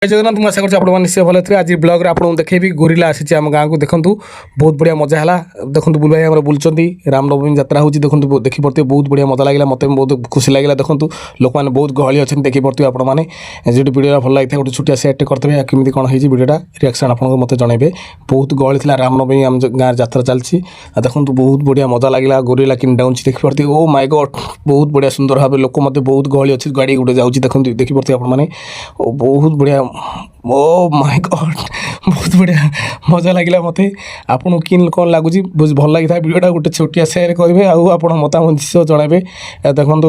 जगन्नाथ मुझे आशा कर निश्चय भल थे आज ब्लग्रे आपको देखेबी गोरिला आसी आम गाँव को देखूँ बहुत बढ़िया मजा है देखो बुल भाई बुलूँ रामनवमी यात्रा हो देखो देखिपे बहुत बढ़िया मजा लगे मत बहुत खुशी लगे देखो लोक मैंने बहुत गहली अच्छे देखिपे आप जो वीडियो भल लगी गोटे छोटिया सेट करते कमी कौन है वीडियोटा रिएक्शन आपको मत जनइबे बहुत गहली थी रामनवमी आम गाँव यात्रा चलती देखो बहुत बढ़िया मजा लगे गोरिला कि डाउन देखिपे ओ माय गॉड बहुत बढ़िया सुंदर भाव लोक मत बहुत गहली अच्छी गाड़ी गोटे जाऊँगी देखो देखिपे आपने बहुत बढ़िया ओ माय गॉड बहुत बढ़िया मजा लगे मत आपको कि कौन लगुच बहुत भल लगी था वीडियोटा गोटे छोटिया सेयार करेंगे आप मतामत जनइबे देखो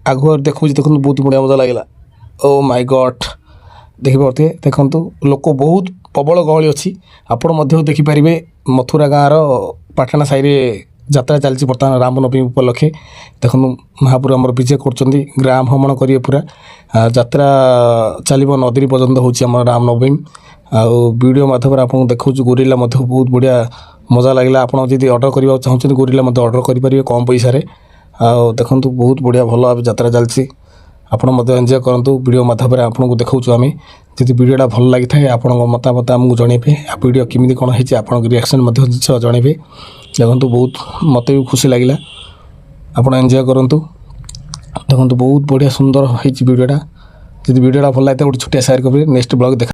आगु देखो देखो बहुत बढ़िया मजा लगे ओ माय गॉड देखिपे देखो लोक बहुत प्रबल गहली अच्छी आपण देखिपारे मथुरा गाँव पाटना साई यात्रा चलती बर्तमान रामनवमी उपलक्षे देखो महापुर आम विजय कर ग्राम भ्रमण करेंगे पूरा यात्रा चलो नदी पर्यटन हो रामनवमी वीडियो माध्यम आपको देखो गोरिला बहुत बढ़िया मजा लगे आपड़ जी अर्डर करने चाहते गोरिला अर्डर करेंगे कम पैसा देखो बहुत बढ़िया भल भाव यात्रा चलती आपड़ एंजॉय करूँ वीडियो माध्यम आपको देखा आम जी वीडियोटा भल लगी था आप मतामत आमको जनइबे वीडियो केमी कौन है आप रिएक्शन जनइबे देखो बहुत मत भी खुशी लगे आप एंजॉय करूँ देखो बहुत बढ़िया सुंदर है वीडियोटा जी वीडियोटा भल लगी गोटे छोटिया शेयर करेंगे नेक्स्ट ब्लॉग देखा।